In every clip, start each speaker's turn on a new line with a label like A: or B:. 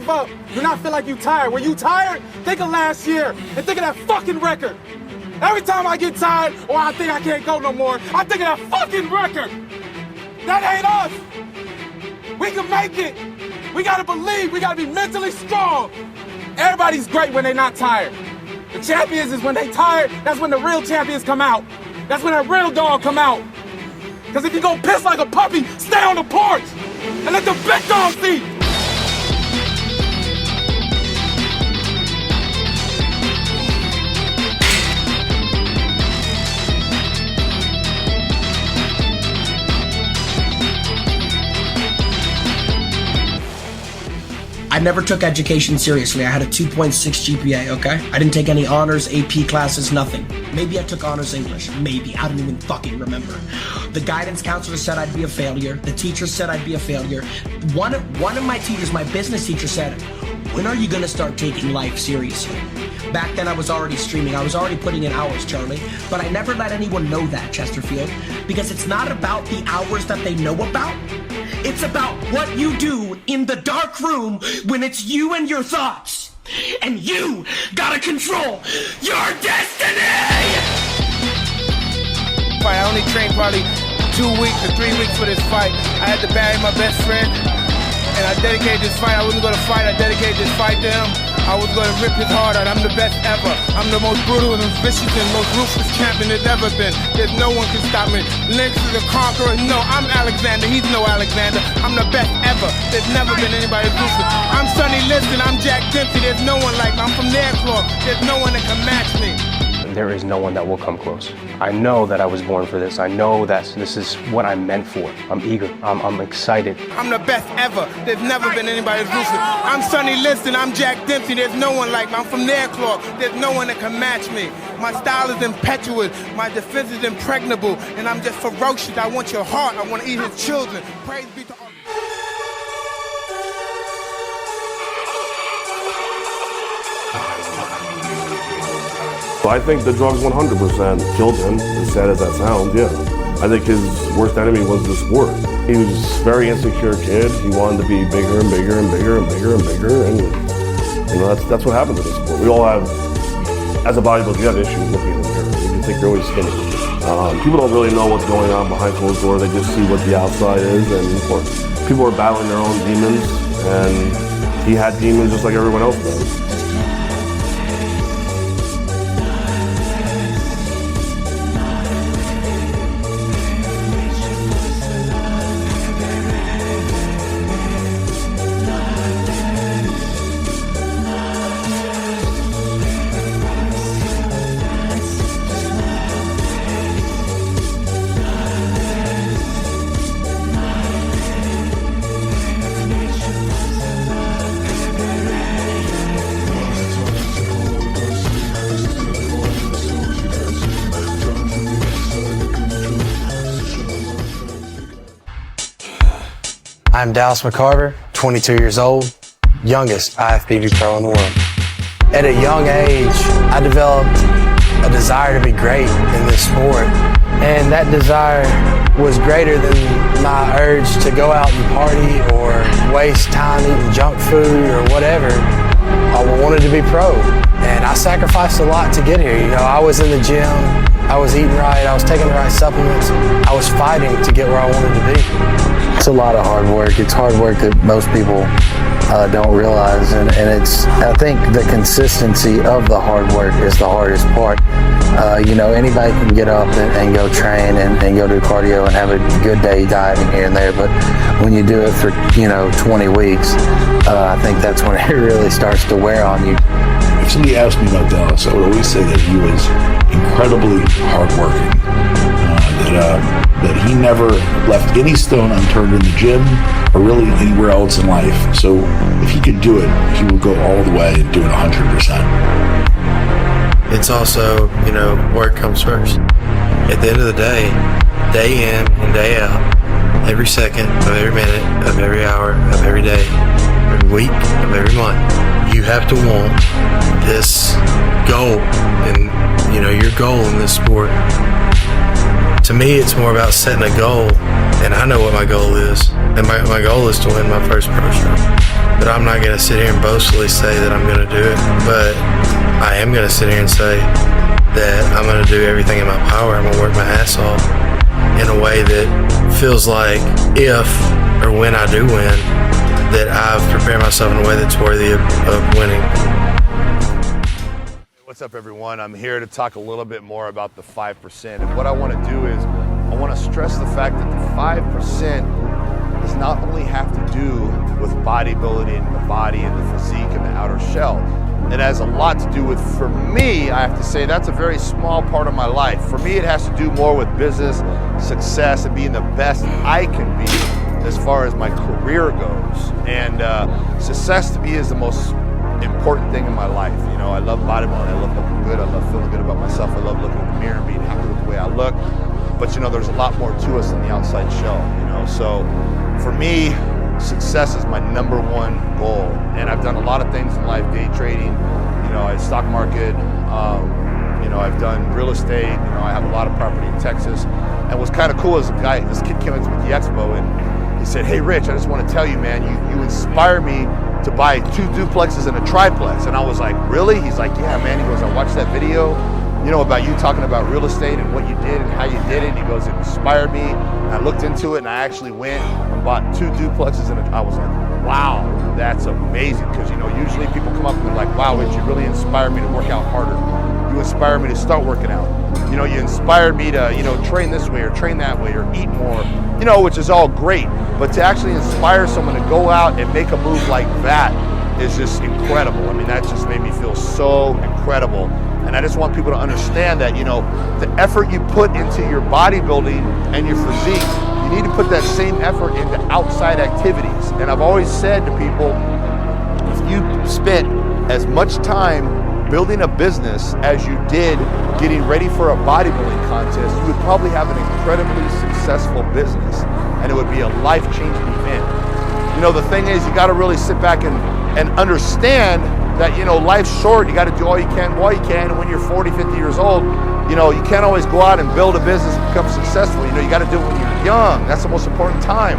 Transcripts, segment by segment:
A: give up, do not feel like you tired. When you tired, think of last year and think of that fucking record. Every time I get tired or I think I can't go no more, I think of that fucking record. That ain't us. We can make it. We gotta believe. We gotta be mentally strong. Everybody's great when they're not tired. The champions is when they tired, that's when the real champions come out. That's when that real dog come out. Because if you go piss like a puppy, stay on the porch and let the big dog see.
B: I never took education seriously. I had a 2.6 GPA, okay? I didn't take any honors, AP classes, nothing. Maybe I took honors English. Maybe. I don't even fucking remember. The guidance counselor said I'd be a failure. The teacher said I'd be a failure. One of my teachers, my business teacher, said, "When are you gonna start taking life seriously?" Back then I was already streaming. I was already putting in hours, Charlie. But I never let anyone know that, Chesterfield. Because it's not about the hours that they know about. It's about what you do in the dark room when it's you and your thoughts. And you gotta control your destiny!
C: I only trained probably 2 weeks or 3 weeks for this fight. I had to bury my best friend, and I dedicated this fight. I wasn't gonna fight, I dedicated this fight to him. I was gonna rip his heart out. I'm the best ever. I'm the most brutal and vicious and most ruthless champion there's ever been. There's no one can stop me. Lynx is a conqueror. No, I'm Alexander. He's no Alexander. I'm the best ever. There's never been anybody ruthless. I'm Sonny Liston. I'm Jack Dempsey. There's no one like me. I'm from their club. There's no one that can match me.
D: There is no one that will come close. I know that I was born for this. I know that this is what I'm meant for. I'm eager. I'm excited.
C: I'm the best ever. There's never been anybody ruthless. I'm Sonny Liston. I'm Jack Dempsey. There's no one like me. I'm from their club. There's no one that can match me. My style is impetuous. My defense is impregnable. And I'm just ferocious. I want your heart. I want to eat his children. Praise be to Allah.
E: I think the drugs 100% killed him, as sad as that sounds, yeah. I think his worst enemy was the sport. He was a very insecure kid. He wanted to be bigger and bigger and bigger and bigger and bigger, and you know, that's what happens in this sport. We all have, as a bodybuilder, you have issues looking in the mirror. You think you're always skinny. People don't really know what's going on behind closed doors. They just see what the outside is, and people are battling their own demons, and he had demons just like everyone else does.
F: I'm Dallas McCarver, 22 years old, youngest IFBB pro in the world. At a young age, I developed a desire to be great in this sport, and that desire was greater than my urge to go out and party or waste time eating junk food or whatever. I wanted to be pro, and I sacrificed a lot to get here. You know, I was in the gym, I was eating right, I was taking the right supplements, I was fighting to get where I wanted to be. It's a lot of hard work. It's hard work that most people don't realize, and I think the consistency of the hard work is the hardest part. You know, anybody can get up and go train and go do cardio and have a good day dieting here and there, but when you do it for, 20 weeks, I think that's when it really starts to wear on you.
G: If somebody asked me about Dallas, I would always say that he was incredibly hardworking, that he never left any stone unturned in the gym or really anywhere else in life. So if he could do it, he would go all the way and do it 100%.
F: It's also, work comes first. At the end of the day in and day out, every second of every minute of every hour of every day, every week of every month, you have to want this goal and, your goal in this sport. To me, it's more about setting a goal, and I know what my goal is. And my goal is to win my first pro show. But I'm not going to sit here and boastfully say that I'm going to do it. But I am going to sit here and say that I'm going to do everything in my power. I'm going to work my ass off in a way that feels like if or when I do win, that I've prepared myself in a way that's worthy of winning.
H: What's up, everyone? I'm here to talk a little bit more about the 5%. And what I want to do is I want to stress the fact that the 5% does not only have to do with bodybuilding, the body and the physique and the outer shell. It has a lot to do with, for me, I have to say that's a very small part of my life. For me, it has to do more with business, success, and being the best I can be as far as my career goes. And success to me is the most important thing in my life. You know, I love bodybuilding, I love looking good, I love feeling good about myself, I love looking in the mirror and being happy with the way I look. But you know, there's a lot more to us than the outside shell, you know. So for me, success is my number one goal. And I've done a lot of things in life, day trading, you know, stock market, you know, I've done real estate, you know, I have a lot of property in Texas. And what's kind of cool is this kid came into the expo and he said, "Hey Rich, I just want to tell you, man, you inspire me to buy 2 duplexes and a triplex." And I was like, "Really?" He's like, "Yeah, man." He goes, "I watched that video, you know, about you talking about real estate and what you did and how you did it." And he goes, "It inspired me." And I looked into it and I actually went and bought 2 duplexes and I was like, "Wow, that's amazing." Because, you know, usually people come up and they're like, "Wow, Rich, you really inspired me to work out harder. You inspired me to start working out. You know, you inspired me to, you know, train this way or train that way or eat more," you know, which is all great. But to actually inspire someone to go out and make a move like that is just incredible. I mean, that just made me feel so incredible. And I just want people to understand that, you know, the effort you put into your bodybuilding and your physique, you need to put that same effort into outside activities. And I've always said to people, if you spent as much time building a business as you did getting ready for a bodybuilding contest, you would probably have an incredibly successful business and it would be a life-changing event. You know, the thing is, you got to really sit back and understand that, you know, life's short. You got to do all you can while you can. And when you're 40, 50 years old, you know, you can't always go out and build a business and become successful. You know, you got to do it when you're young. That's the most important time.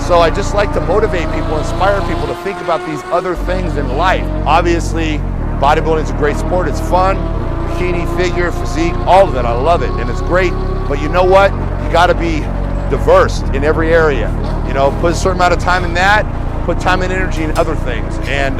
H: So I just like to motivate people, inspire people to think about these other things in life. Obviously, bodybuilding is a great sport. It's fun. Bikini, figure, physique, all of it. I love it, and it's great. But you know what? You got to be diverse in every area. You know, put a certain amount of time in that, put time and energy in other things. And